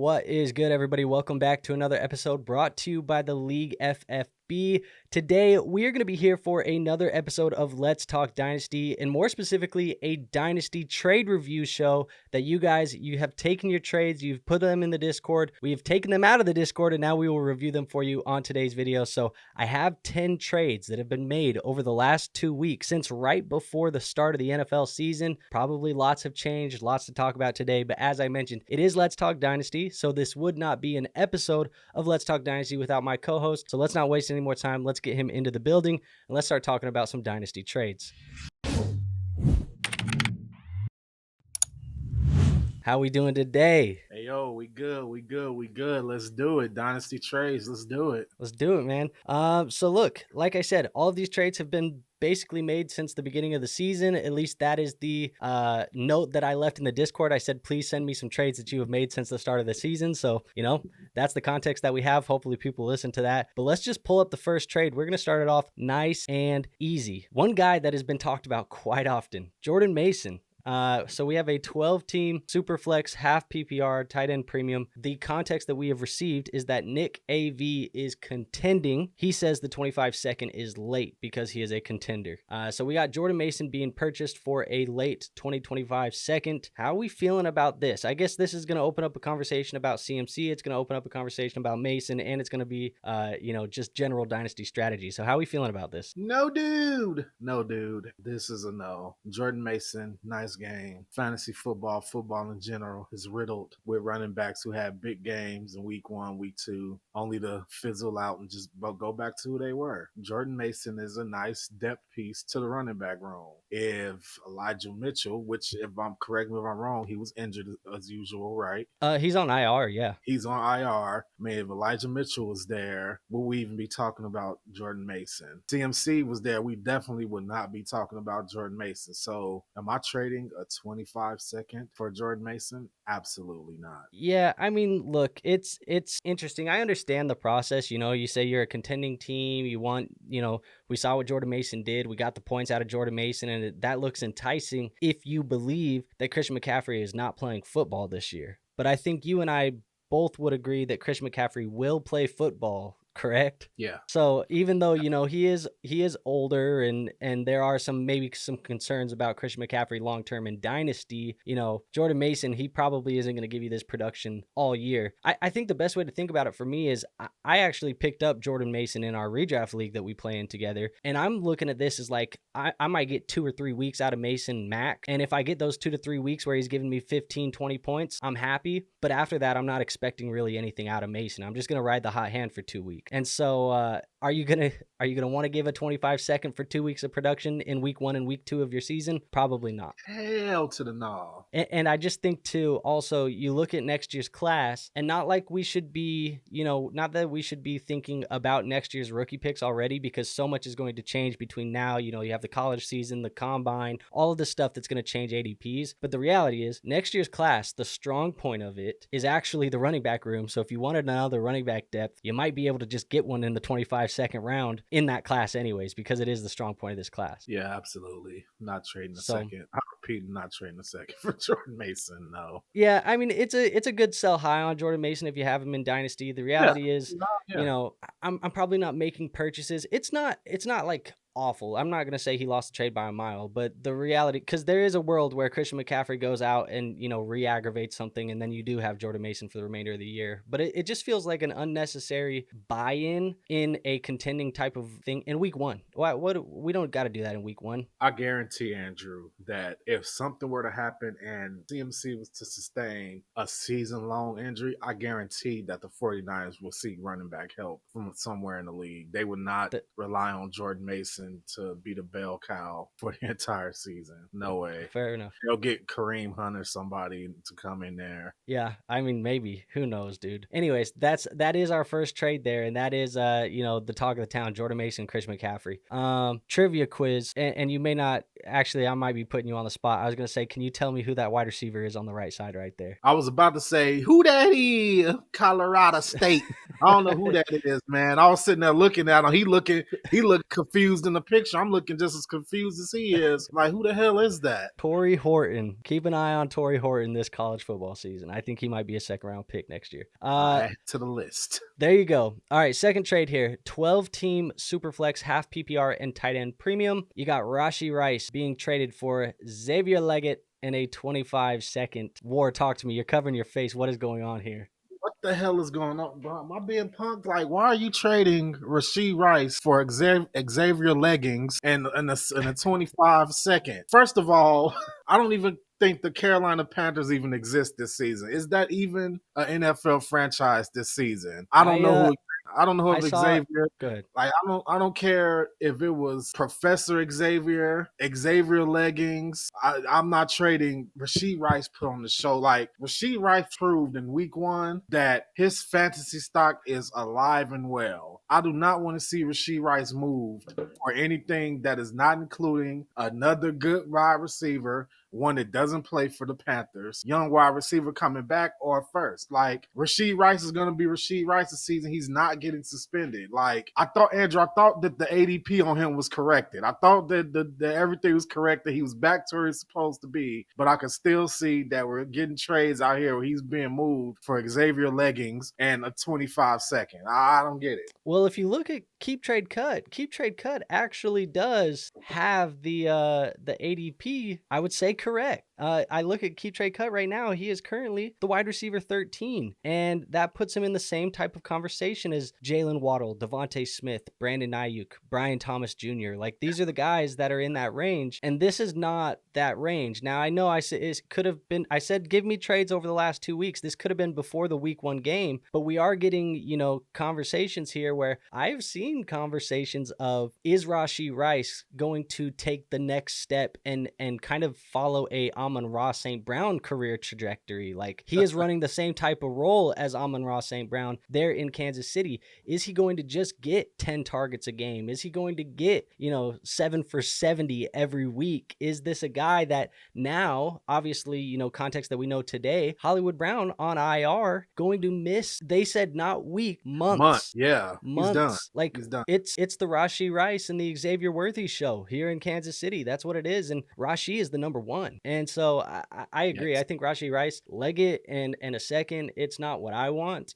What is good, everybody? Welcome back to another episode brought to you by the League FFB. Today, we are going to be here for another episode of Let's Talk Dynasty, and more specifically, a Dynasty trade review show that you have taken your trades, you've put them in the Discord, we have taken them out of the Discord, and now we will review them for you on today's video. So I have 10 trades that have been made over the last 2 weeks since right before the start of the NFL season. Probably lots have changed, lots to talk about today, but as I mentioned, it is Let's Talk Dynasty, so this would not be an episode of Let's Talk Dynasty without my co-host. So let's not waste any more time. Let's get him into the building and let's start talking about some Dynasty trades. How we doing today? Hey, yo, we good. Let's do it. Dynasty trades, let's do it. Let's do it, man. So look, like I said, all of these trades have been basically made since the beginning of the season. At least that is the note that I left in the Discord. I said, please send me some trades that you have made since the start of the season. So, that's the context that we have. Hopefully people listen to that. But let's just pull up the first trade. We're going to start it off nice and easy. One guy that has been talked about quite often, Jordan Mason. So we have a 12-team Superflex half PPR tight end premium. The context that we have received is that Nick AV is contending. He says the 25 second is late because he is a contender. So we got Jordan Mason being purchased for a late 2025 second. How are we feeling about this? I guess this is going to open up a conversation about CMC. It's going to open up a conversation about Mason, and it's going to be, just general dynasty strategy. So how are we feeling about this? No, dude. This is a no. Jordan Mason, nice game. Fantasy football in general is riddled with running backs who had big games in week 1, week 2, only to fizzle out and just go back to who they were. Jordan Mason is a nice depth piece to the running back room. If Elijah Mitchell, which correct me if I'm wrong, he was injured as usual, right? He's on IR, yeah. He's on IR. I mean, if Elijah Mitchell was there, would we even be talking about Jordan Mason? CMC was there, we definitely would not be talking about Jordan Mason. So am I trading a 25 second for Jordan Mason? Absolutely not. Yeah, I mean, look, it's interesting. I understand the process. You say you're a contending team. You want, we saw what Jordan Mason did. We got the points out of Jordan Mason, and that looks enticing if you believe that Christian McCaffrey is not playing football this year. But I think you and I both would agree that Christian McCaffrey will play football, correct? Yeah. So even though, he is older and there are some concerns about Christian McCaffrey long-term in Dynasty, Jordan Mason, he probably isn't going to give you this production all year. I think the best way to think about it for me is I actually picked up Jordan Mason in our redraft league that we play in together. And I'm looking at this as like, I might get 2 or 3 weeks out of Mason Mac. And if I get those 2 to 3 weeks where he's giving me 15, 20 points, I'm happy. But after that, I'm not expecting really anything out of Mason. I'm just going to ride the hot hand for 2 weeks. And so are you gonna want to give a 25 second for 2 weeks of production in week 1 and week 2 of your season? Probably not. Hell to the no. And I just think too, also, you look at next year's class, and not like we should be, not that we should be thinking about next year's rookie picks already, because so much is going to change between now. You have the college season, the combine, all of the stuff that's going to change ADPs. But the reality is, next year's class, the strong point of it is actually the running back room. So if you wanted another running back depth, you might be able to just get one in the 25 second round in that class anyways, because it is the strong point of this class. Yeah, absolutely. Not trading a second. I'm repeating, not trading a second for Jordan Mason. No. Yeah, I mean, it's a good sell high on Jordan Mason if you have him in Dynasty. The reality is, I'm probably not making purchases. It's not like awful. I'm not going to say he lost the trade by a mile, but the reality, because there is a world where Christian McCaffrey goes out and, re-aggravates something, and then you do have Jordan Mason for the remainder of the year. But it just feels like an unnecessary buy-in in a contending type of thing in week 1. We don't got to do that in week 1. I guarantee, Andrew, that if something were to happen and CMC was to sustain a season-long injury, I guarantee that the 49ers will seek running back help from somewhere in the league. They would not rely on Jordan Mason to be the bell cow for the entire season. No way. Fair enough. They'll get Kareem Hunt or somebody to come in there. Yeah, I mean, maybe. Who knows, dude? Anyways, that is our first trade there, and that is the talk of the town, Jordan Mason, Christian McCaffrey. Trivia quiz, and you may not actually, I might be putting you on the spot. I was gonna say, can you tell me who that wide receiver is on the right side right there? I was about to say, who that is? Colorado State. I don't know who that is, man. I was sitting there looking at him. He looked confused in the picture. I'm looking just as confused as he is. Like, who the hell is that? Torrey Horton. Keep an eye on Torrey Horton this college football season. I think he might be a second-round pick next year. Add to the list. There you go. All right, second trade here. 12-team Superflex, half PPR, and tight end premium. You got Rashee Rice being traded for Xavier Legette and a 25-second war. Talk to me. You're covering your face. What is going on here? What the hell is going on, bro? Am I being punked? Like, why are you trading Rashee Rice for Xavier leggings and a 25 second? First of all, I don't even think the Carolina Panthers even exist this season. Is that even an NFL franchise this season? I don't know who. I don't know if Xavier. Good. Like, I don't care if it was Professor Xavier, Xavier leggings. I'm not trading Rashee Rice put on the show. Like, Rashee Rice proved in week 1 that his fantasy stock is alive and well. I do not want to see Rashee Rice moved for anything that is not including another good wide receiver, one that doesn't play for the Panthers, young wide receiver coming back, or first. Like, Rashee Rice is going to be Rashee Rice this season. He's not getting suspended. Like, I thought that the ADP on him was corrected. I thought that everything was correct, that he was back to where he's supposed to be, but I can still see that we're getting trades out here where he's being moved for Xavier leggings and a 25 second. I don't get it. Well, if you look at Keep Trade Cut actually does have the ADP, I would say, correct. I look at Keep Trade Cut right now. He is currently the wide receiver 13, and that puts him in the same type of conversation as Jaylen Waddle, Devontae Smith, Brandon Ayuk, Brian Thomas Jr. Like, these are the guys that are in that range, and this is not that range. Now, I know I said give me trades over the last 2 weeks. This could have been before the week 1 game, but we are getting, conversations here where I've seen conversations of, is Rashee Rice going to take the next step and kind of follow a Amon-Ra St. Brown career trajectory? Like, he is running the same type of role as Amon-Ra St. Brown there in Kansas City. Is he going to just get 10 targets a game? Is he going to get, 7 for 70 every week? Is this a guy that now, obviously, context that we know today, Hollywood Brown on IR, going to miss, they said not week, months. Yeah, months. He's done. Like, he's done. It's the Rashee Rice and the Xavier Worthy show here in Kansas City. That's what it is. And Rashee is the number 1. And so I agree. Yes. I think Rashee Rice, Legette and a second, it's not what I want.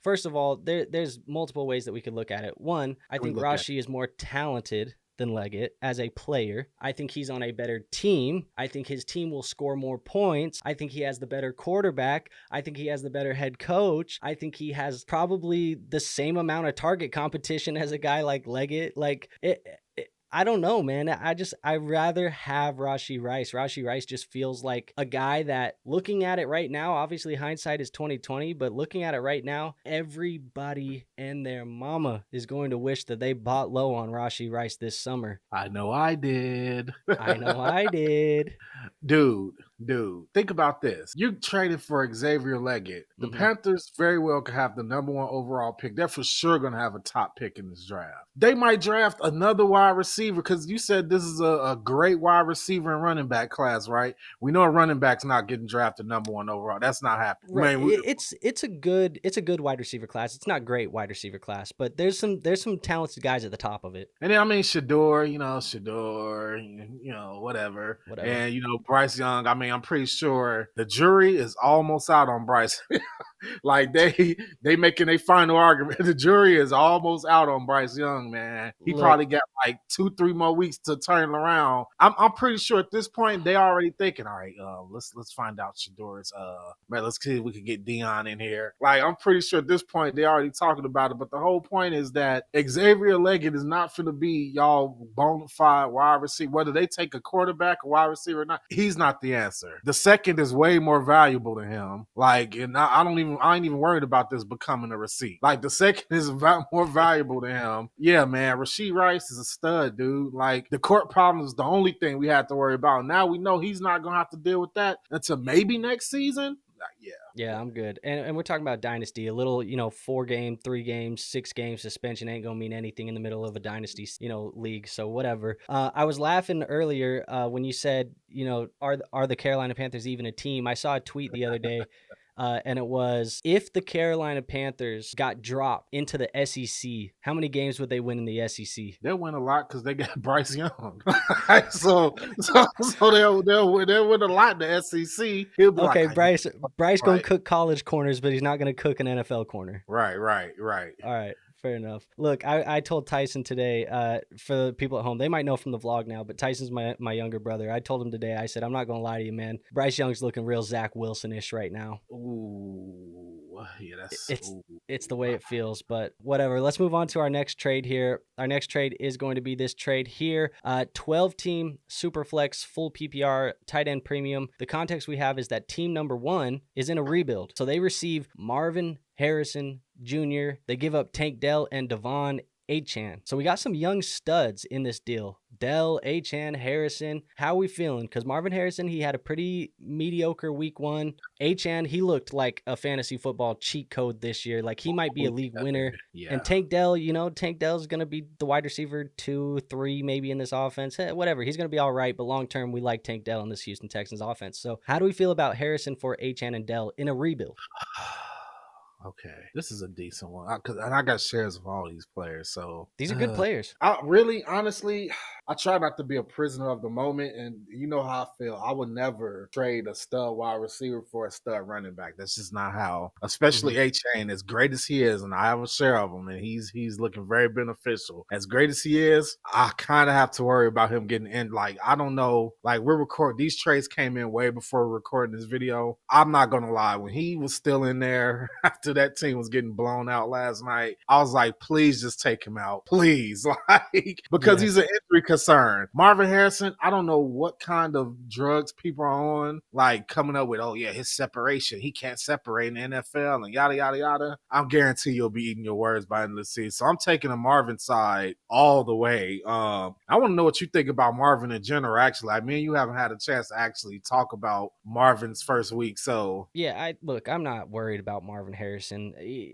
First of all, there's multiple ways that we could look at it. One, I think Rashee is more talented than Legette as a player. I think he's on a better team. I think his team will score more points. I think he has the better quarterback. I think he has the better head coach. I think he has probably the same amount of target competition as a guy like Legette. Like, I don't know, man. I'd rather have Rashee Rice. Rashee Rice just feels like a guy that, looking at it right now, obviously hindsight is 2020, but looking at it right now, everybody and their mama is going to wish that they bought low on Rashee Rice this summer. I know I did. I know I did. Dude, think about this. You traded for Xavier Legette. The Panthers very well could have the number 1 overall pick. They're for sure going to have a top pick in this draft. They might draft another wide receiver, because you said this is a great wide receiver and running back class, right? We know a running back's not getting drafted number 1 overall. That's not happening. Right. Man, it's a good wide receiver class. It's not great wide receiver class, but there's some talented guys at the top of it. And then Shador, whatever. And Bryce Young. I'm pretty sure the jury is almost out on Bryce. Like, they making a final argument. The jury is almost out on Bryce Young, man. He probably got like 2-3 more weeks to turn around. I'm pretty sure at this point they already thinking, all right, let's find out Shador's man, let's see if we can get Dion in here. Like, I'm pretty sure at this point they already talking about it. But the whole point is that Xavier Legette is not finna be y'all bona fide wide receiver. Whether they take a quarterback, a wide receiver or not, he's not the answer. The second is way more valuable than him. Like, and I ain't even worried about this becoming a receipt. Like, the second is more valuable than him. Yeah, man, Rashee Rice is a stud, dude. Like, the court problem is the only thing we have to worry about. Now we know he's not going to have to deal with that until maybe next season. Yeah, I'm good. And we're talking about Dynasty. A little, 4-game, 3-game, 6-game suspension ain't going to mean anything in the middle of a Dynasty, league. So whatever. I was laughing earlier when you said, are the Carolina Panthers even a team? I saw a tweet the other day. and it was, if the Carolina Panthers got dropped into the SEC, how many games would they win in the SEC? They'll win a lot because they got Bryce Young. so they'll win a lot in the SEC. He'll be Okay, like, Bryce gonna right, cook college corners, but he's not gonna cook an NFL corner. right. All right, fair enough. Look, I told Tyson today, for the people at home, they might know from the vlog now, but Tyson's my younger brother. I told him today, I said, I'm not going to lie to you, man. Bryce Young's looking real Zach Wilson-ish right now. Ooh, yeah, that's It's the way it feels, but whatever. Let's move on to our next trade here. Our next trade is going to be this trade here. 12-team Superflex full PPR tight end premium. The context we have is that team number 1 is in a rebuild. So they receive Marvin Harrison Jr. They give up Tank Dell and Devon Achane. So we got some young studs in this deal. Dell, Achane, Harrison. How are we feeling? Because Marvin Harrison, he had a pretty mediocre week 1. Achane, he looked like a fantasy football cheat code this year. Like he might be a league winner. Yeah. And Tank Dell, Tank Dell's going to be the wide receiver 2, 3 maybe in this offense. Whatever. He's going to be all right. But long term, we like Tank Dell in this Houston Texans offense. So how do we feel about Harrison for Achane and Dell in a rebuild? Okay, this is a decent one because I got shares of all these players. So these are good players. Honestly, I try not to be a prisoner of the moment, and you know how I feel. I would never trade a stud wide receiver for a stud running back. That's just not how. Especially Achane, as great as he is, and I have a share of him, and he's looking very beneficial. As great as he is, I kind of have to worry about him getting in. Like I don't know. Like we're recording these trades came in way before we're recording this video. I'm not gonna lie. When he was still in there after that team was getting blown out last night, I was like, please just take him out, please, like because he's an injury concern. Marvin Harrison, I don't know what kind of drugs people are on, like coming up with, oh yeah, his separation, he can't separate in the NFL and yada yada yada. I'm guarantee you'll be eating your words by the end of the season. So I'm taking the Marvin side all the way. I want to know what you think about Marvin in general. Actually, I mean, you haven't had a chance to actually talk about Marvin's first week, so yeah, I'm not worried about Marvin Harrison.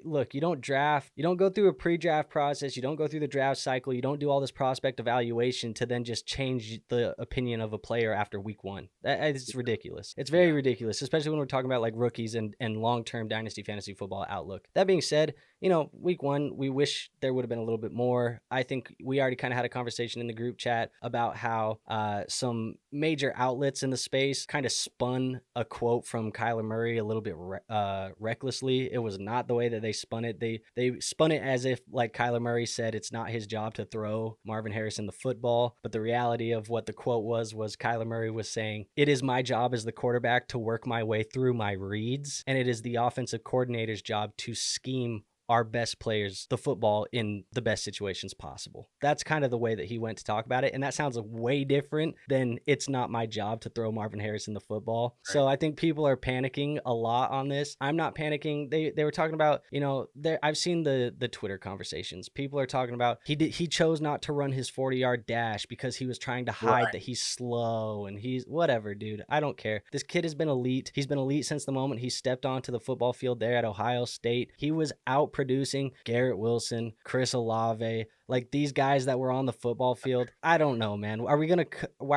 Look, you don't go through a pre-draft process, you don't go through the draft cycle, you don't do all this prospect evaluation to then just change the opinion of a player after week 1. It's ridiculous. It's very ridiculous, especially when we're talking about like rookies and long-term dynasty fantasy football outlook. That being said, week 1, we wish there would have been a little bit more. I think we already kind of had a conversation in the group chat about how some major outlets in the space kind of spun a quote from Kyler Murray a little bit recklessly. It was not the way that they spun it. They spun it as if, like Kyler Murray said, it's not his job to throw Marvin Harrison the football. But the reality of what the quote was Kyler Murray was saying, it is my job as the quarterback to work my way through my reads, and it is the offensive coordinator's job to scheme our best players the football in the best situations possible. That's kind of the way that he went to talk about it. And that sounds way different than it's not my job to throw Marvin Harrison the football. Right. So I think people are panicking a lot on this. I'm not panicking. They were talking about, I've seen the Twitter conversations. People are talking about he chose not to run his 40-yard dash because he was trying to hide that he's slow and he's whatever, dude. I don't care. This kid has been elite. He's been elite since the moment he stepped onto the football field there at Ohio State. He was out producing Garrett Wilson, Chris Olave, like these guys that were on the football field. I don't know, man. Why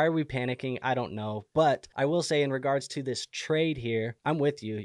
are we panicking? I don't know. But I will say in regards to this trade here, I'm with you.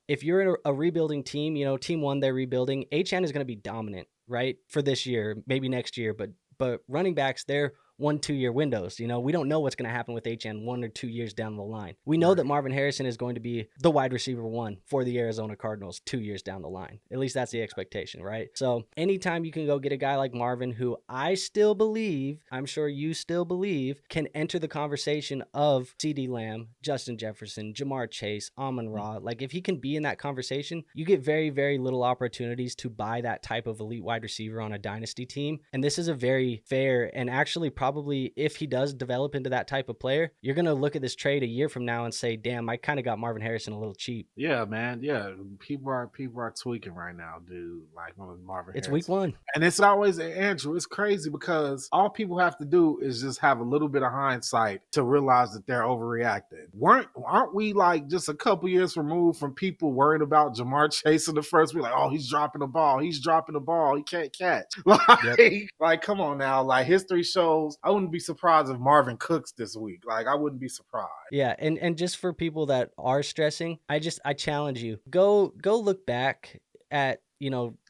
If you're in a rebuilding team, team 1, they're rebuilding. Achane is going to be dominant, right? For this year, maybe next year, but running backs, they're 1-2 year windows. We don't know what's going to happen with Achane 1 or 2 years down the line. We know that Marvin Harrison is going to be the wide receiver 1 for the Arizona Cardinals 2 years down the line. At least that's the expectation, right? So anytime you can go get a guy like Marvin, who I still believe, I'm sure you still believe, can enter the conversation of CeeDee Lamb, Justin Jefferson, Jamar Chase, Amon-Ra. Like if he can be in that conversation, you get very, very little opportunities to buy that type of elite wide receiver on a dynasty team. And this is a very fair and actually probably, if he does develop into that type of player, you're going to look at this trade a year from now and say, damn, I kind of got Marvin Harrison a little cheap. Yeah, man. Yeah. People are tweaking right now, dude. Like Marvin It's Harrison. week 1. And it's always, Andrew, it's crazy because all people have to do is just have a little bit of hindsight to realize that they're overreacting. Aren't we like just a couple years removed from people worried about Jamar Chase in the first week? Like, oh, he's dropping the ball. He can't catch. Like, come on now. Like history shows goes, I wouldn't be surprised if Marvin cooks this week. Like, I wouldn't be surprised. Yeah, and just for people that are stressing, I challenge you. Go look back at,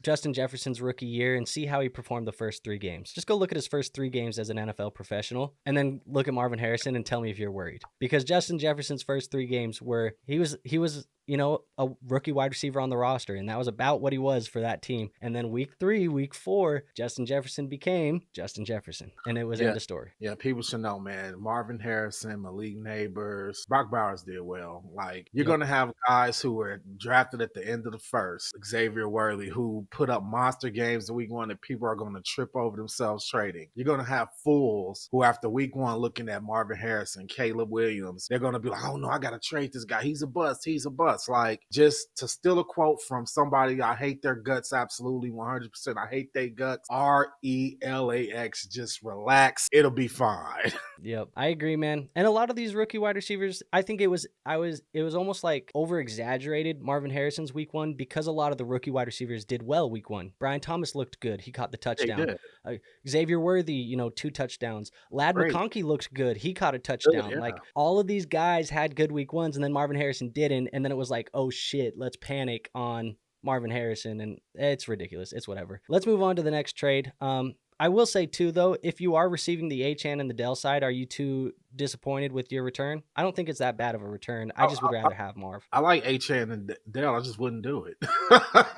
Justin Jefferson's rookie year and see how he performed the first 3 games. Just go look at his first 3 games as an NFL professional and then look at Marvin Harrison and tell me if you're worried. Because Justin Jefferson's first 3 games were he was a rookie wide receiver on the roster, and that was about what he was for that team. And then week 3, week 4, Justin Jefferson became Justin Jefferson, and it was end of story. Yeah, people should know, man. Marvin Harrison, Malik Neighbors, Brock Bowers did well. Like, you're going to have guys who were drafted at the end of the first, Xavier Worthy, who put up monster games in week 1 that people are going to trip over themselves trading. You're going to have fools who, after week 1, looking at Marvin Harrison, Caleb Williams, they're going to be like, oh no, I got to trade this guy. He's a bust. Like, just to steal a quote from somebody, I hate their guts, absolutely 100%. I hate their guts. RELAX. Just relax. It'll be fine. Yep, I agree, man. And a lot of these rookie wide receivers, I think it was almost like over exaggerated Marvin Harrison's week 1 because a lot of the rookie wide receivers did well week 1. Brian Thomas looked good. He caught the touchdown. Xavier Worthy, 2 touchdowns. Lad McConkey looked good. He caught a touchdown. Yeah. Like, all of these guys had good week 1s, and then Marvin Harrison didn't. And then it was like, oh shit, let's panic on Marvin Harrison. And it's ridiculous. It's whatever. Let's move on to the next trade. I will say too, though, if you are receiving the Achane and the Dell side, are you too disappointed with your return? I don't think it's that bad of a return. I just would rather have Marv. I like Achane and Dell. I just wouldn't do it.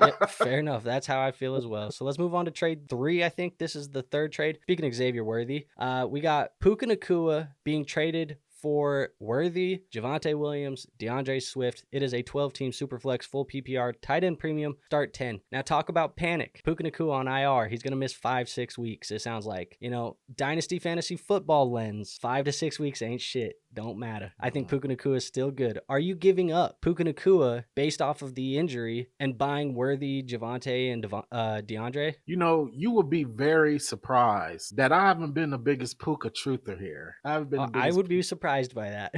Yeah, fair enough. That's how I feel as well. So let's move on to trade 3. I think this is the 3rd trade. Speaking of Xavier Worthy, we got Puka Nacua being traded for Worthy, Javonte Williams, DeAndre Swift. It is a 12-team Superflex full PPR tight end premium start 10. Now talk about panic. Puka Nacua on IR. He's going to miss 5-6 weeks. It sounds like, Dynasty fantasy football lens. 5 to 6 weeks ain't shit. Don't matter. I think Puka Nacua is still good. Are you giving up Puka Nacua based off of the injury and buying Worthy, Javonte, and DeAndre? You would be very surprised that I haven't been the biggest Puka truther here. I would be surprised by that.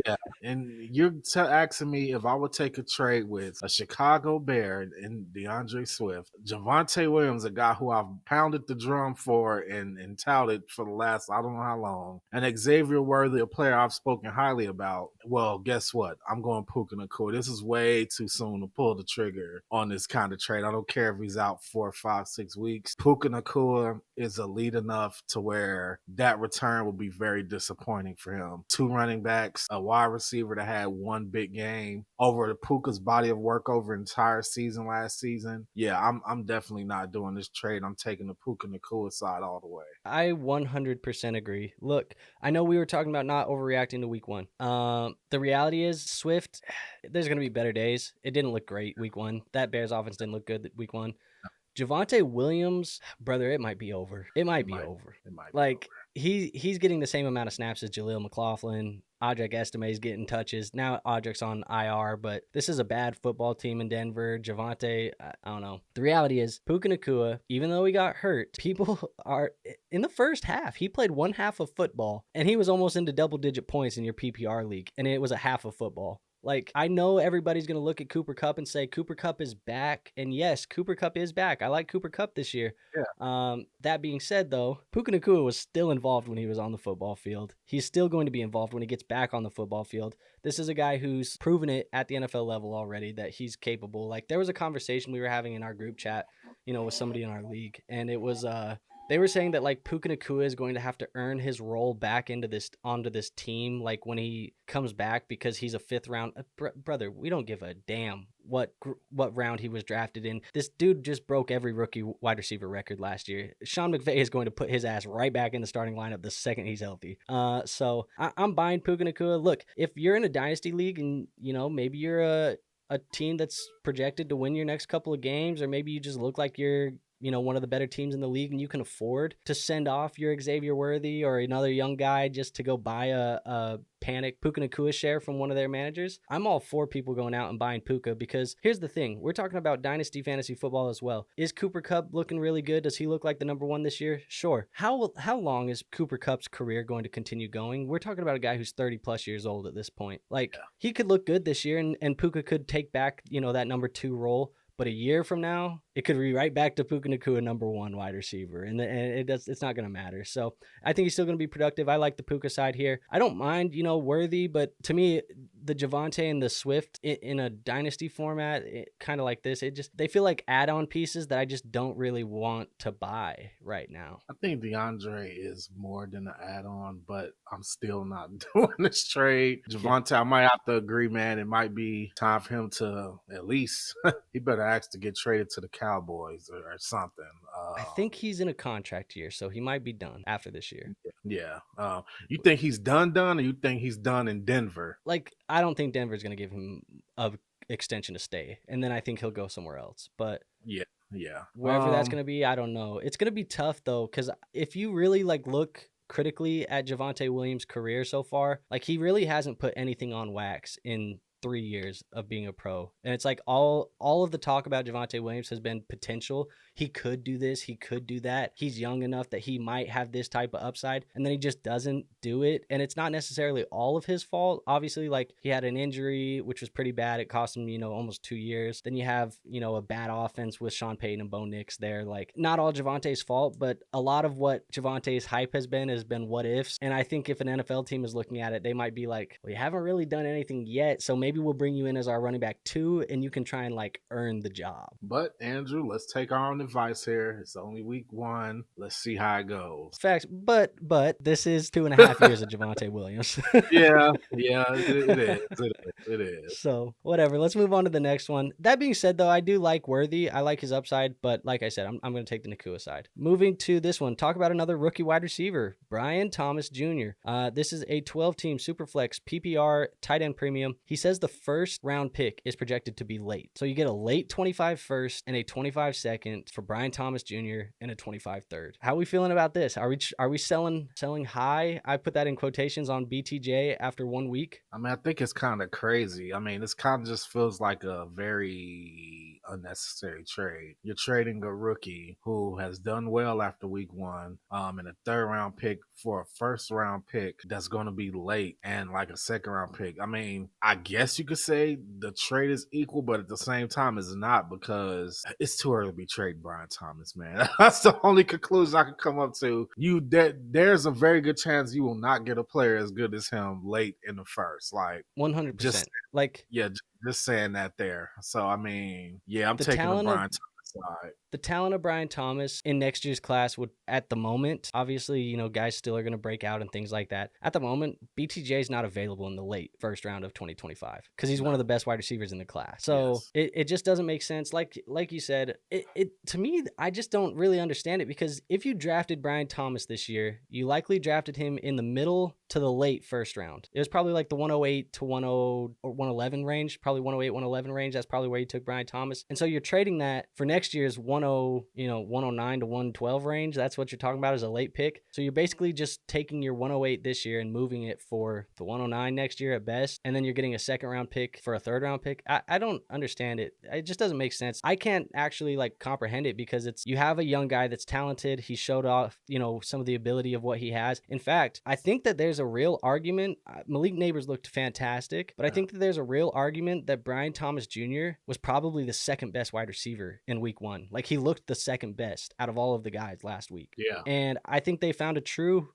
Yeah, and you're asking me if I would take a trade with a Chicago Bear and DeAndre Swift, Javonte Williams, a guy who I've pounded the drum for and touted for the last I don't know how long, and Xavier Worthy, a player I've spoken highly about. Well, guess what? I'm going Puka Nacua. This is way too soon to pull the trigger on this kind of trade. I don't care if he's out 4, 5, 6 weeks. Puka Nacua is elite enough to where that return will be very disappointing for him. 2 running backs, a wide receiver that had 1 big game over the Puka's body of work over an entire season last season. Yeah, I'm definitely not doing this trade. I'm taking the Puka Nacua side all the way. I 100% agree. Look, I know we were talking about not overreacting to week 1. The reality is Swift, there's going to be better days. It didn't look great week 1. That Bears offense didn't look good week 1. Javonte Williams, brother, it might be over. It might be over. He's getting the same amount of snaps as Jaleel McLaughlin. Audric Estime's getting touches. Now Audric's on IR, but this is a bad football team in Denver. Javonte, I don't know. The reality is Puka Nacua, even though he got hurt, people are in the first half. He played 1 half of football, and he was almost into double-digit points in your PPR league, and it was a half of football. Like, I know everybody's going to look at Cooper Kupp and say Cooper Kupp is back. And yes, Cooper Kupp is back. I like Cooper Kupp this year. Yeah. That being said, though, Puka Nacua was still involved when he was on the football field. He's still going to be involved when he gets back on the football field. This is a guy who's proven it at the NFL level already that he's capable. Like, there was a conversation we were having in our group chat, with somebody in our league. And it was, they were saying that like Puka Nacua is going to have to earn his role back onto this team, like when he comes back, because he's a 5th round brother. We don't give a damn what round he was drafted in. This dude just broke every rookie wide receiver record last year. Sean McVay is going to put his ass right back in the starting lineup the second he's healthy. So I'm buying Puka Nacua. Look, if you're in a dynasty league and maybe you're a team that's projected to win your next couple of games, or maybe you just look like you're one of the better teams in the league, and you can afford to send off your Xavier Worthy or another young guy just to go buy a panic Puka Nacua share from one of their managers, I'm all for people going out and buying Puka, because here's the thing. We're talking about dynasty fantasy football as well. Is Cooper Kupp looking really good? Does he look like the number 1 this year? Sure. How long is Cooper Kupp's career going to continue going? We're talking about a guy who's 30 plus years old at this point. Like, he could look good this year, and Puka could take back, that number 2 role. But a year from now, it could be right back to Puka Nacua #1 wide receiver, and it's not going to matter. So I think he's still going to be productive. I like the Puka side here. I don't mind, Worthy, but to me, the Javonte and the Swift in a dynasty format, kind of like this, they feel like add-on pieces that I just don't really want to buy right now. I think DeAndre is more than an add-on, but I'm still not doing this trade. Javonte, I might have to agree, man. It might be time for him to at least he better ask to get traded to the Cowboys or something. I think he's in a contract year, so he might be done after this year. Yeah. You think he's done, or you think he's done in Denver? Like, I don't think Denver's going to give him a extension to stay, and then I think he'll go somewhere else. But yeah. Wherever that's going to be, I don't know. It's going to be tough, though, because if you really look critically at Javonte Williams' career so far, he really hasn't put anything on wax in 3 years of being a pro. And it's like all of the talk about Javonte Williams has been potential. He could do this, he could do that. He's young enough that he might have this type of upside, and then he just doesn't do it. And it's not necessarily all of his fault. Obviously, he had an injury, which was pretty bad. It cost him, almost 2 years. Then you have, a bad offense with Sean Payton and Bo Nix there. Not all Javonte's fault, but a lot of what Javonte's hype has been what ifs. And I think if an NFL team is looking at it, they might be like, we haven't really done anything yet, so maybe we'll bring you in as our running back 2, and you can try and earn the job. But Andrew, let's take our own advice here. It's only week 1. Let's see how it goes. Facts, but this is 2.5 years of Javonte Williams. yeah, it is. So whatever. Let's move on to the next one. That being said, though, I do like Worthy. I like his upside, but like I said, I'm going to take the Nacua side. Moving to this one, talk about another rookie wide receiver, Brian Thomas Jr. This is a 12-team Superflex PPR tight end premium. He says the first round pick is projected to be late. So you get a late 25 first and a 25 second for Brian Thomas Jr. and a 25 third. How are we feeling about this? Are we selling high? I put that in quotations on BTJ after 1 week. I mean, I think it's kind of crazy. I mean, this kind of just feels like a very unnecessary trade. You're trading a rookie who has done well after week 1, and a 3rd round pick for a 1st round pick that's going to be late, and a 2nd round pick. I mean, I guess you could say the trade is equal, but at the same time it's not, because it's too early to be trading Brian Thomas, man. That's the only conclusion I can come up to. There's a very good chance you will not get a player as good as him late in the first. 100%. Just saying that there. So I mean, I'm taking the Brian Thomas side. The talent of Brian Thomas in next year's class would, at the moment, obviously, guys still are going to break out and things like that. At the moment, BTJ is not available in the late first round of 2025 because he's one of the best wide receivers in the class. So it just doesn't make sense. Like you said, it to me, I just don't really understand it, because if you drafted Brian Thomas this year, you likely drafted him in the middle to the late first round. It was probably the 108 to 10 or 111 range, probably 108, 111 range. That's probably where you took Brian Thomas. And so you're trading that for next year's 109 to 112 range. That's what you're talking about as a late pick. So you're basically just taking your 108 this year and moving it for the 109 next year at best. And then you're getting a 2nd round pick for a 3rd round pick. I don't understand it. It just doesn't make sense. I can't actually comprehend it, because you have a young guy that's talented. He showed off, some of the ability of what he has. In fact, I think that there's a real argument. Malik Neighbors looked fantastic, but I think that there's a real argument that Brian Thomas Jr. was probably the 2nd best wide receiver in week 1. He looked the 2nd best out of all of the guys last week. Yeah. And I think they found a true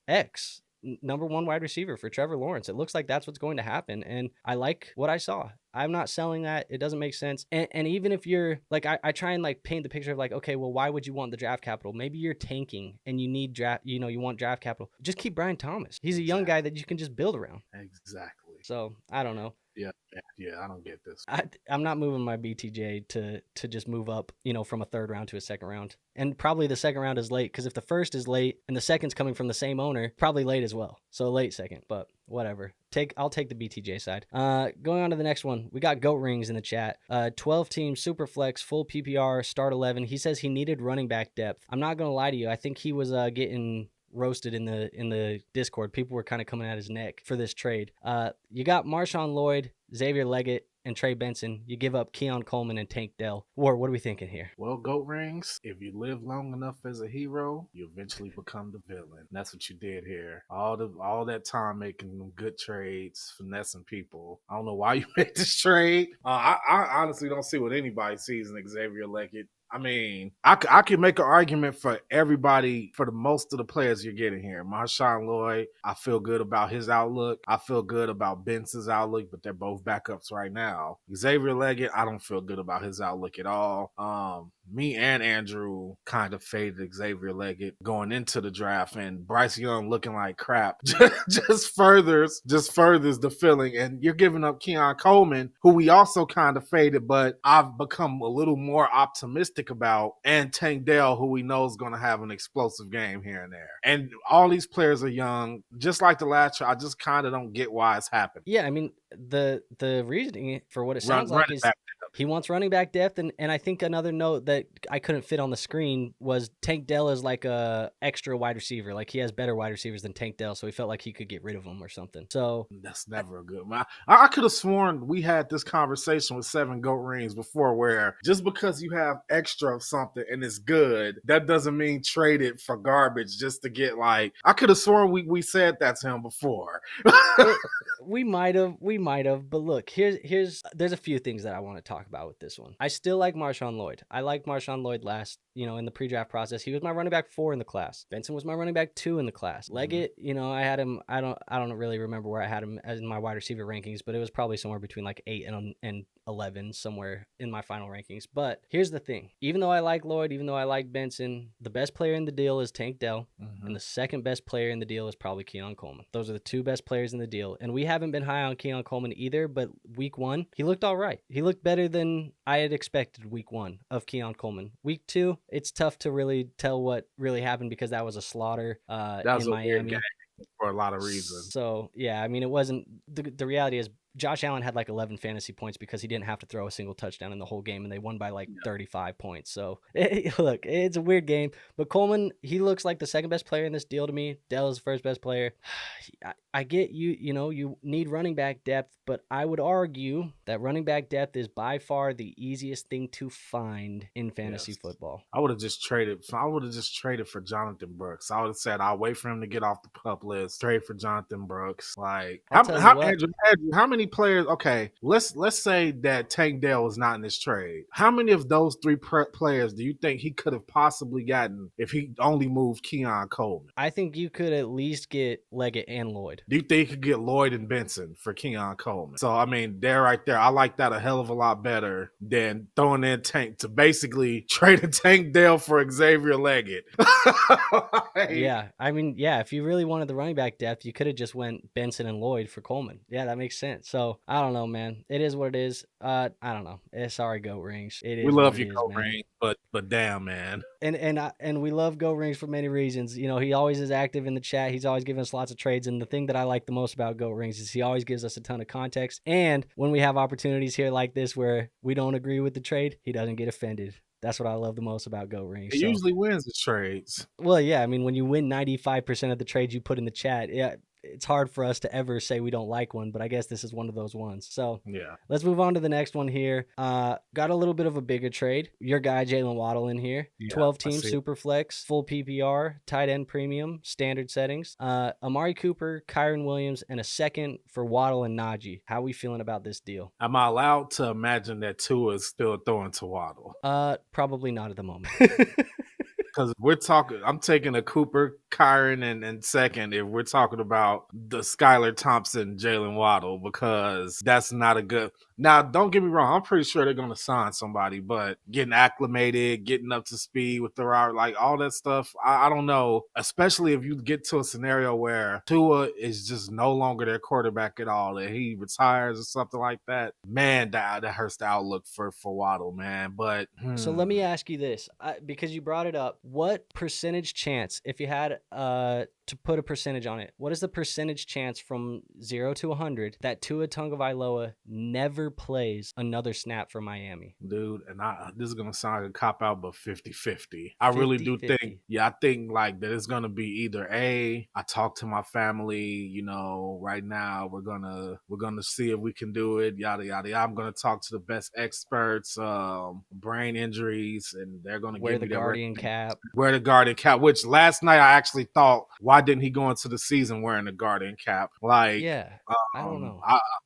#1 wide receiver for Trevor Lawrence. It looks like that's what's going to happen. And I like what I saw. I'm not selling that. It doesn't make sense. And even if you're I try and paint the picture of okay, well, why would you want the draft capital? Maybe you're tanking and you need you want draft capital. Just keep Brian Thomas. He's a young guy that you can just build around. Exactly. So I don't know. Yeah, I don't get this. I'm not moving my BTJ to just move up, from a 3rd round to a 2nd round. And probably the 2nd round is late, because if the 1st is late and the 2nd's coming from the same owner, probably late as well. So late 2nd, but whatever. I'll take the BTJ side. Going on to the next one, we got Goat Rings in the chat. 12-team Superflex, full PPR, start 11. He says he needed running back depth. I'm not going to lie to you. I think he was getting roasted in the Discord. People were kind of coming at his neck for this trade. You got Marshawn Lloyd, Xavier Legette, and Trey Benson. You give up Keon, Coleman, and Tank Dell. What are we thinking here? Well, Goat Rings, if you live long enough as a hero, you eventually become the villain. That's what you did here. All that time making them good trades, finessing people. I don't know why you made this trade. I honestly don't see what anybody sees in Xavier Legette. I mean, I can make an argument for everybody, for the most of the players you're getting here. Marshawn Lloyd, I feel good about his outlook. I feel good about Benson's outlook, but they're both backups right now. Xavier Legette, I don't feel good about his outlook at all. Me and Andrew kind of faded Xavier Legette going into the draft, and Bryce Young looking like crap just furthers the feeling. And you're giving up Keon Coleman, who we also kind of faded, but I've become a little more optimistic about, and Tank Dell, who we know is going to have an explosive game here and there. And all these players are young, just like the last year. I just kind of don't get why it's happened. Yeah, I mean, the reasoning for what it sounds like is he wants running back depth, and I think another note that I couldn't fit on the screen was Tank Dell is like a extra wide receiver. Like, he has better wide receivers than Tank Dell, so he felt like he could get rid of him or something. So that's never a good one. I could have sworn we had this conversation with 7 Goat Rings before, where just because you have extra of something and it's good, that doesn't mean trade it for garbage just to get, like, I could have sworn we said that to him before. We might have, but look, there's a few things that I want to talk about with this one. I still like Marshawn Lloyd. I liked Marshawn Lloyd last, in the pre-draft process. He was my running back 4 in the class. Benson was my running back 2 in the class. Legette, I had him, I don't really remember where I had him as in my wide receiver rankings, but it was probably somewhere between like 8 and 11, somewhere in my final rankings. But here's the thing. Even though I like Lloyd, even though I like Benson, the best player in the deal is Tank Dell, and the second best player in the deal is probably Keon Coleman. Those are the 2 best players in the deal, and we haven't been high on Keon Coleman either, but week 1, he looked all right. He looked better than I had expected week 1 of Keon Coleman. Week 2, it's tough to really tell what really happened because that was a slaughter in Miami for a lot of reasons. So, yeah, I mean, it wasn't the reality is Josh Allen had like 11 fantasy points because he didn't have to throw a single touchdown in the whole game, and they won by like 35 points. So, look, it's a weird game. But Coleman, he looks like the second best player in this deal to me. Dell is the first best player. I get you need running back depth, but I would argue that running back depth is by far the easiest thing to find in fantasy football. I would have just traded for Jonathan Brooks. I would have said, I'll wait for him to get off the pup list, trade for Jonathan Brooks. Like, Andrew, how many players? Okay, let's say that Tank Dell was not in this trade. How many of those 3 players do you think he could have possibly gotten if he only moved Keon Coleman? I think you could at least get Legette and Lloyd. Do you think you could get Lloyd and Benson for Keon Coleman? So, I mean, they're right there. I like that a hell of a lot better than throwing in Tank to basically trade a Tank Dell for Xavier Legette. Yeah, I mean, yeah, if you really wanted the running back depth, you could have just went Benson and Lloyd for Coleman. Yeah, that makes sense. So, I don't know, man. It is what it is. I don't know. Sorry, Goat Rings. It is. We love you, Goat Rings, but damn, man. And we love Goat Rings for many reasons. He always is active in the chat. He's always giving us lots of trades. And the thing that I like the most about Goat Rings is he always gives us a ton of context. And when we have opportunities here like this where we don't agree with the trade, he doesn't get offended. That's what I love the most about Goat Rings. He usually wins the trades. Well, yeah. I mean, when you win 95% of the trades you put in the chat, yeah, it's hard for us to ever say we don't like one, but I guess this is one of those ones. So yeah, let's move on to the next one here. Got a little bit of a bigger trade. Your guy, Jaylen Waddle, in here. 12-team super flex, full PPR, tight end premium, standard settings. Amari Cooper, Kyren Williams, and a second for Waddle and Najee. How are we feeling about this deal? Am I allowed to imagine that Tua is still throwing to Waddle? Probably not at the moment. Because I'm taking a Cooper, Kyren, and second if we're talking about the Skylar Thompson, Jaylen Waddle, because that's not a good. Now, don't get me wrong. I'm pretty sure they're going to sign somebody, but getting acclimated, getting up to speed with the route, like all that stuff, I don't know, especially if you get to a scenario where Tua is just no longer their quarterback at all, that he retires or something like that. Man, that hurts the outlook for Waddle, man. But So let me ask you this, because you brought it up. What percentage chance, if you had to put a percentage on it, what is the percentage chance from 0 to 100 that Tua Tagovailoa never plays another snap for Miami? Dude, and this is going to sound like a cop-out, but 50-50. I really do think, I think like that it's going to be either I talk to my family, right now we're going to see if we can do it, yada, yada. I'm going to talk to the best experts, brain injuries, and they're going to wear the Guardian cap. Wear the Guardian cap, which last night I actually thought, why didn't he go into the season wearing the Guardian cap? Like, yeah, I don't know.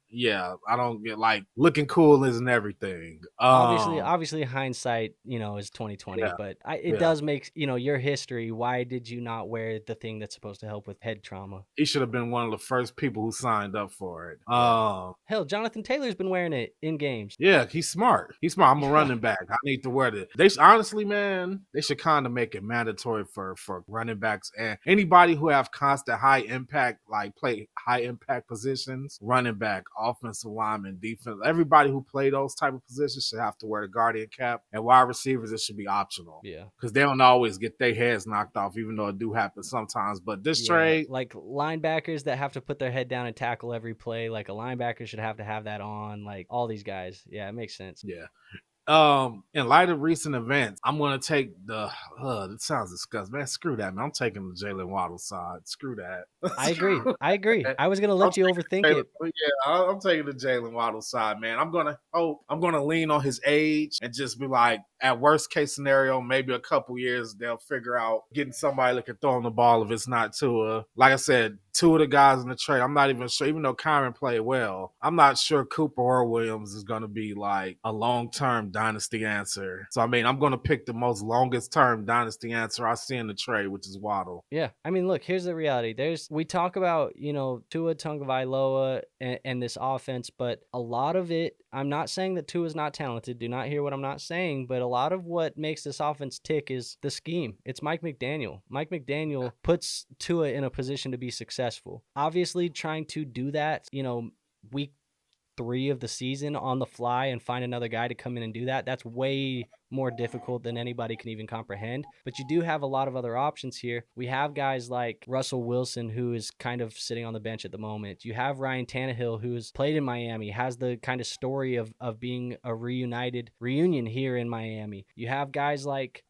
yeah, I don't get like looking cool isn't everything. Obviously, hindsight, is 2020. Yeah, But it yeah. does make your history. Why did you not wear the thing that's supposed to help with head trauma? He should have been one of the first people who signed up for it. Yeah. Hell, Jonathan Taylor's been wearing it in games. Yeah, he's smart. He's smart. I'm a Yeah. running back. I need to wear it. Honestly, man, they should kind of make it mandatory for running backs and anybody who have constant high impact, like play high impact positions, running back, offensive lineman, defense. Everybody who play those type of positions should have to wear the guardian cap. And wide receivers, it should be optional. Yeah. Because they don't always get their heads knocked off, even though it do happen sometimes. But this trade, like linebackers that have to put their head down and tackle every play, like a linebacker should have to have that on. Like all these guys, yeah, it makes sense. yeah. In light of recent events, I'm gonna take the. It sounds disgusting, man. Screw that, man. I'm taking the Jaylen Waddle side. Screw that. I agree. I was gonna let you overthink it. I'm taking the Jaylen Waddle side, man. I'm gonna lean on his age and just be like, at worst case scenario, maybe a couple years they'll figure out getting somebody that can throw him the ball if it's not Tua. Like I said, two of the guys in the trade, I'm not even sure, even though Kyren played well, I'm not sure Cooper or Williams is going to be like a long-term dynasty answer. So, I mean, I'm going to pick the most longest-term dynasty answer I see in the trade, which is Waddle. Yeah. I mean, look, here's the reality. We talk about, Tua Tagovailoa and this offense, but a lot of it, I'm not saying that Tua's not talented. Do not hear what I'm not saying, but a lot of what makes this offense tick is the scheme. It's Mike McDaniel. Mike McDaniel puts Tua in a position to be successful. Obviously, trying to do that, week 3 of the season on the fly and find another guy to come in and do that, that's way more difficult than anybody can even comprehend. But you do have a lot of other options here. We have guys like Russell Wilson, who is kind of sitting on the bench at the moment. You have Ryan Tannehill, who's played in Miami, has the kind of story of being a reunion here in Miami. You have guys like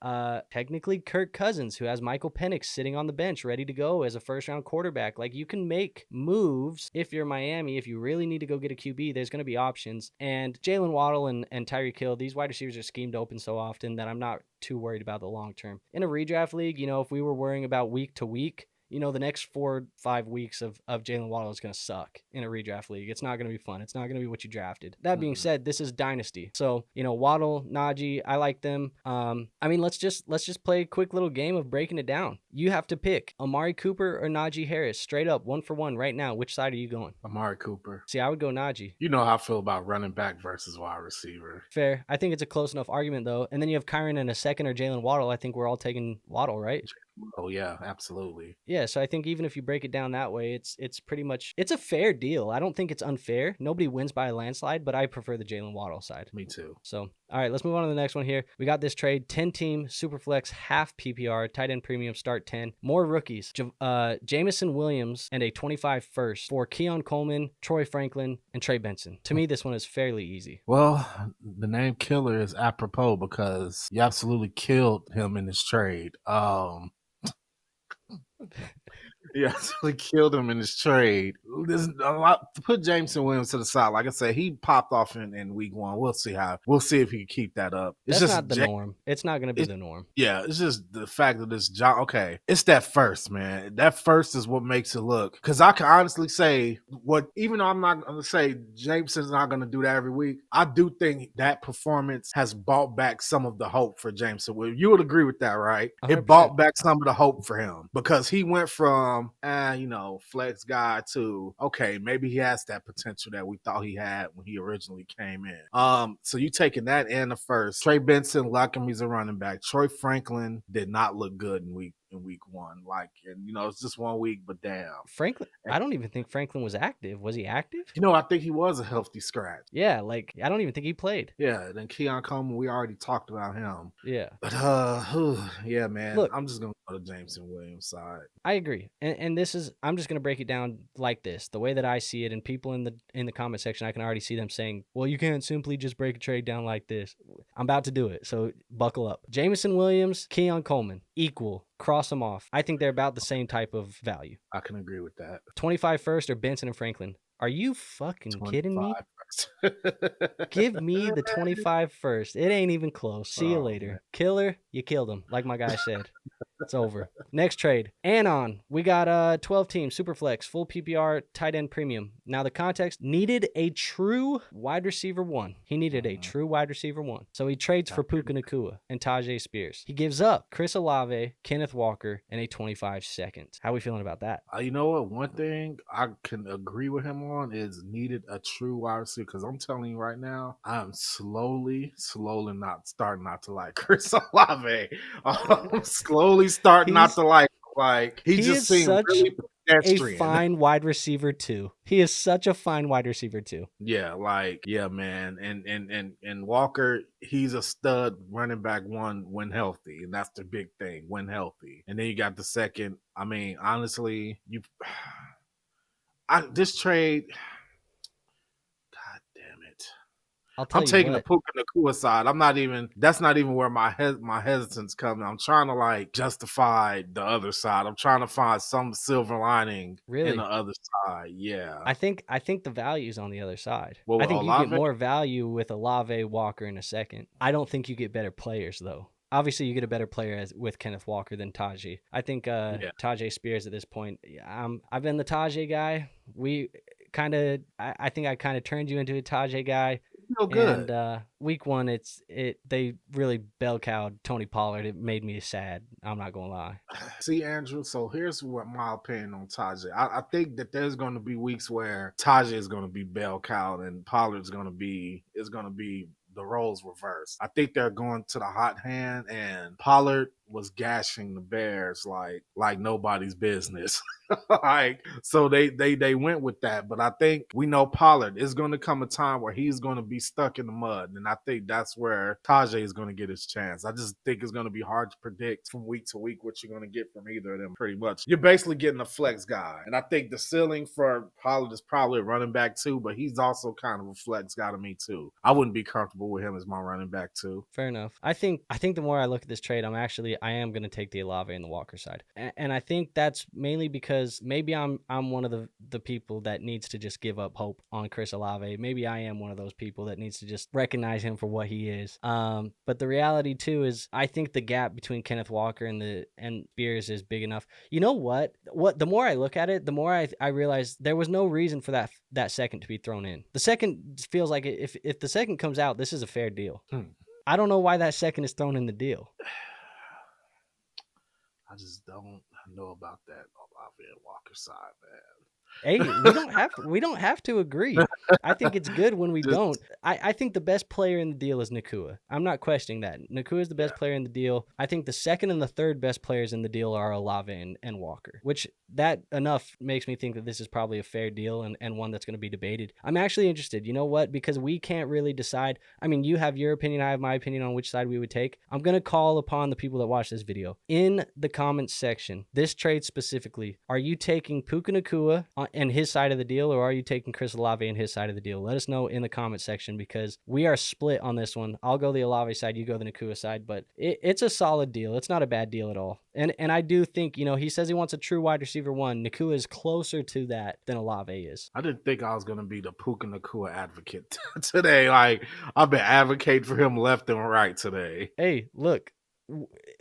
technically Kirk Cousins, who has Michael Penix sitting on the bench ready to go as a first-round quarterback. Like, you can make moves if you're Miami. If you really need to go get a QB, there's going to be options. And Jaylen Waddle and Tyreek Hill, these wide receivers are schemed open so often that I'm not too worried about the long term. In a redraft league, if we were worrying about week to week, the next 4 or 5 weeks of Jaylen Waddle is going to suck in a redraft league. It's not going to be fun. It's not going to be what you drafted. That being said, this is Dynasty. So, Waddle, Najee, I like them. I mean, let's just play a quick little game of breaking it down. You have to pick Amari Cooper or Najee Harris, straight up, 1 for 1 right now. Which side are you going? Amari Cooper. See, I would go Najee. You know how I feel about running back versus wide receiver. Fair. I think it's a close enough argument, though. And then you have Kyren in a second or Jaylen Waddle. I think we're all taking Waddle, right? Oh, yeah, absolutely. Yeah, so I think even if you break it down that way, it's pretty much, it's a fair deal. I don't think it's unfair. Nobody wins by a landslide, but I prefer the Jaylen Waddle side. Me too. So, all right, let's move on to the next one here. We got this trade, 10-team, Superflex, half PPR, tight end premium, start 10. More rookies, Jameson Williams, and a 25 first for Keon Coleman, Troy Franklin, and Trey Benson. To me, this one is fairly easy. Well, the name Killer is apropos because you absolutely killed him in this trade. Yeah, actually killed him in this trade. There's a lot to put Jameson Williams to the side. Like I said, he popped off in week 1. We'll see if he can keep that up. That's just not the norm. It's not going to be the norm. Yeah, it's just the fact that this job. Okay, it's that first, man. That first is what makes it look. Because I can honestly say, even though I'm not going to say Jameson's not going to do that every week, I do think that performance has brought back some of the hope for Jameson. Well, you would agree with that, right? 100%. It brought back some of the hope for him because he went from flex guy to, okay, maybe he has that potential that we thought he had when he originally came in. So you taking that in the first. Trey Benson, like him, he's a running back. Troy Franklin did not look good in week 1. It's just 1 week, but damn. Franklin, I don't even think Franklin was active. Was he active? I think he was a healthy scratch. Yeah, I don't even think he played. Yeah, then Keon Coleman, we already talked about him. Yeah. But yeah, man. Look, I'm just gonna go to Jameson Williams side. I agree. And this is, I'm just gonna break it down like this, the way that I see it, and people in the comment section, I can already see them saying, well, you can't simply just break a trade down like this. I'm about to do it, so buckle up. Jameson Williams, Keon Coleman, equal. Cross them off. I think they're about the same type of value. I can agree with that. 25 first or Benson and Franklin. Are you fucking kidding me? Give me the 25 first. It ain't even close. See you later. Man. Killer, you killed him, like my guy said. It's over. Next trade. Anon. We got 12 team, super flex, full PPR, tight end premium. Now the context, needed a true wide receiver 1. He needed a true wide receiver 1. So he trades for Puka Nacua and Tajay Spears. He gives up Chris Olave, Kenneth Walker, and a 25 seconds. How are we feeling about that? You know what? One thing I can agree with him on is needed a true wide receiver, because I'm telling you right now, I'm slowly not starting not to like Chris Olave. I'm slowly starting not to like. He just seemed really pedestrian. A fine wide receiver too. He is such a fine wide receiver too. Yeah, man. And Walker, he's a stud running back 1 when healthy, and that's the big thing, when healthy. And then you got the second. I mean, honestly, this trade, God damn it. I'm taking the Puka Nacua side. That's not even where my hesitance coming. I'm trying to justify the other side. I'm trying to find some silver lining in the other side. Yeah. I think the value's on the other side. Well, I think Olave? you get more value with Olave, Walker in a second. I don't think you get better players though. Obviously, you get a better player with Kenneth Walker than Tajay. I think Tajay Spears at this point. I've been the Tajay guy. I think I kind of turned you into a Tajay guy. Feel good. And week 1, they really bell cowed Tony Pollard. It made me sad. I'm not gonna lie. See, Andrew. So here's what my opinion on Tajay. I think that there's going to be weeks where Tajay is going to be bell cowed and Pollard's going to be the roles reversed. I think they're going to the hot hand, and Pollard was gashing the Bears like nobody's business. So they went with that. But I think we know Pollard is going to come a time where he's going to be stuck in the mud, and I think that's where Tajay is going to get his chance. I just think it's going to be hard to predict from week to week what you're going to get from either of them. Pretty much, you're basically getting a flex guy, and I think the ceiling for Pollard is probably a running back too, but he's also kind of a flex guy to me too. I wouldn't be comfortable with him as my running back too. Fair enough. I think the more I look at this trade, I am going to take the Olave and the Walker side, and I think that's mainly because maybe I'm one of the people that needs to just give up hope on Chris Olave. Maybe I am one of those people that needs to just recognize him for what he is. But the reality too is I think the gap between Kenneth Walker and Spears is big enough. You know what? The more I look at it, the more I realize there was no reason for that second to be thrown in. The second feels like if the second comes out, this is a fair deal. I don't know why that second is thrown in the deal. I just don't know about that Olave and Walker side, man. Hey, we don't have to agree. I think it's good when we don't. I think the best player in the deal is Nacua. I'm not questioning that. Nacua is the best player in the deal. I think the second and the third best players in the deal are Olave and Walker, which that enough makes me think that this is probably a fair deal and one that's going to be debated. I'm actually interested. You know what? Because we can't really decide. I mean, you have your opinion. I have my opinion on which side we would take. I'm going to call upon the people that watch this video in the comments section. This trade specifically, are you taking Puka Nacua and his side of the deal, or are you taking Chris Olave and his side of the deal? Let us know in the comment section, because we are split on this one. I'll go the Olave side, you go the Nacua side, but it's a solid deal. It's not a bad deal at all. And I do think, he says he wants a true wide receiver 1. Nacua is closer to that than Olave is. I didn't think I was going to be the Puka Nacua advocate today. I've been advocating for him left and right today. Hey, look.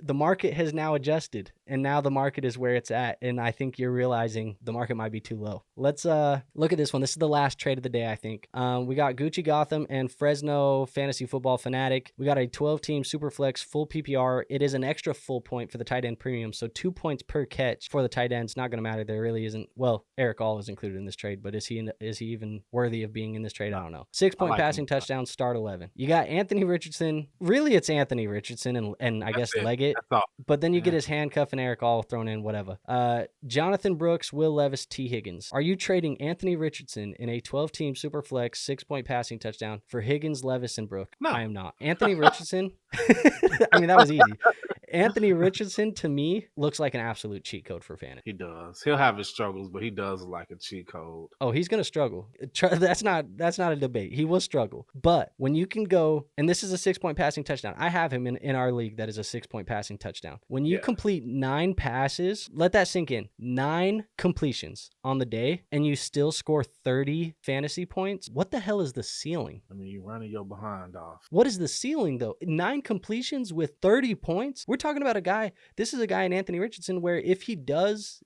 The market has now adjusted, and now the market is where it's at, and I think you're realizing the market might be too low. Let's look at this one. This is the last trade of the day, I think. We got Gucci Gotham and Fresno Fantasy Football Fanatic. We got a 12-team Superflex full PPR. It is an extra full point for the tight end premium, so 2 points per catch for the tight end. It's not going to matter. There really isn't. Well, Eric All is included in this trade, but is he even worthy of being in this trade? I don't know. 6-point passing touchdown, start 11. You got Anthony Richardson. Really, it's Anthony Richardson and I guess Legette, but then you get his handcuff and Eric All thrown in, whatever. Jonathan Brooks, Will Levis, T. Higgins. Are you trading Anthony Richardson in a 12-team Superflex 6-point passing touchdown for Higgins, Levis, and Brooks? No. I am not. Anthony Richardson, I mean, that was easy. Anthony Richardson, to me, looks like an absolute cheat code for fantasy. He does. He'll have his struggles, but he does like a cheat code. Oh, he's going to struggle. That's not a debate. He will struggle. But when you can go, and this is a 6-point passing touchdown. I have him in our league that is a 6-point passing touchdown. When you complete 9 passes, let that sink in. 9 completions on the day, and you still score 30 fantasy points. What the hell is the ceiling? I mean, you're running your behind off. What is the ceiling, though? 9 completions with 30 points? We're talking about a guy, this is a guy in Anthony Richardson where if he does,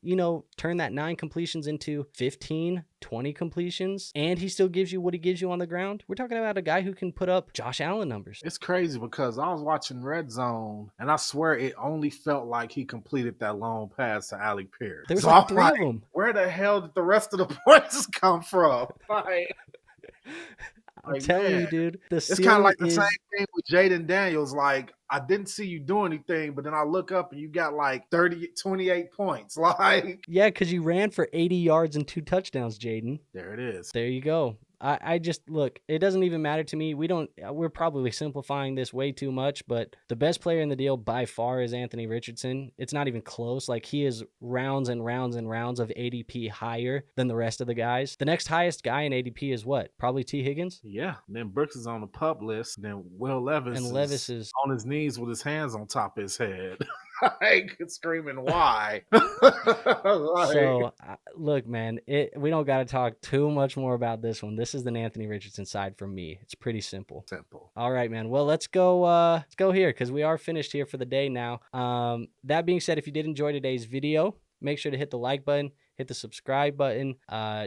turn that 9 completions into 15, 20 completions, and he still gives you what he gives you on the ground, we're talking about a guy who can put up Josh Allen numbers. It's crazy because I was watching Red Zone, and I swear it only felt like he completed that long pass to Alec Pierce. There was So like I'm 3 of them. Where the hell did the rest of the points come from? I'm telling you, dude. It's kind of like the same thing with Jaden Daniels. Like, I didn't see you do anything, but then I look up and you got like 28 points. Like, yeah, because you ran for 80 yards and 2 touchdowns, Jaden. There it is. There you go. I just look, it doesn't even matter to me. We're probably simplifying this way too much, but the best player in the deal by far is Anthony Richardson. It's not even close. Like, he is rounds and rounds and rounds of ADP higher than the rest of the guys. The next highest guy in ADP is what? Probably T. Higgins? Yeah. And then Brooks is on the pup list. Then Will Levis is on his knees with his hands on top of his head. Like, screaming, why? So, look, man, we don't got to talk too much more about this one. This is the Anthony Richardson side for me. It's pretty simple. All right, man. Well, let's go here because we are finished here for the day now. That being said, if you did enjoy today's video, make sure to hit the like button. Hit the subscribe button.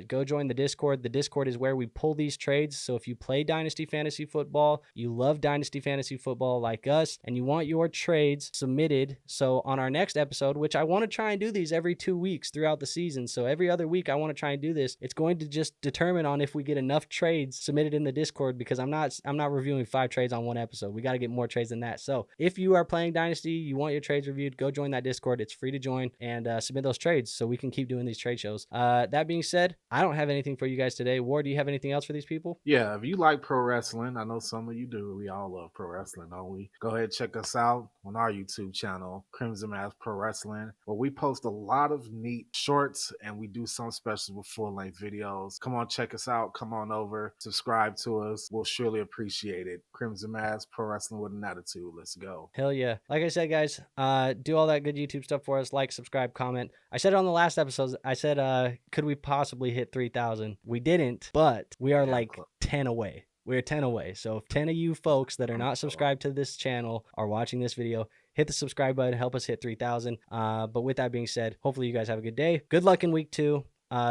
Go join the Discord. The Discord is where we pull these trades. So if you play Dynasty Fantasy Football, you love Dynasty Fantasy Football like us, and you want your trades submitted. So on our next episode, which I want to try and do these every 2 weeks throughout the season. So every other week, I want to try and do this. It's going to just determine on if we get enough trades submitted in the Discord because I'm not reviewing 5 trades on one episode. We got to get more trades than that. So if you are playing Dynasty, you want your trades reviewed, go join that Discord. It's free to join and submit those trades so we can keep doing these trade shows. That being said, I don't have anything for you guys today. Ward, do you have anything else for these people? Yeah, if you like pro wrestling, I know some of you do. We all love pro wrestling, don't we? Go ahead and check us out on our YouTube channel, Crimson Mask Pro Wrestling, where we post a lot of neat shorts and we do some specials with full-length videos. Come on, check us out. Come on over. Subscribe to us. We'll surely appreciate it. Crimson Mask Pro Wrestling with an attitude. Let's go. Hell yeah. Like I said, guys, do all that good YouTube stuff for us. Like, subscribe, comment. I said it on the last episode. I said, could we possibly hit 3,000? We didn't, but we are like 10 away. We're 10 away. So if 10 of you folks that are not subscribed to this channel are watching this video, hit the subscribe button, help us hit 3,000. But with that being said, hopefully you guys have a good day. Good luck in week 2.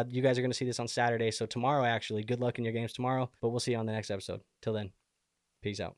You guys are going to see this on Saturday. So tomorrow, actually, good luck in your games tomorrow. But we'll see you on the next episode. Till then, peace out.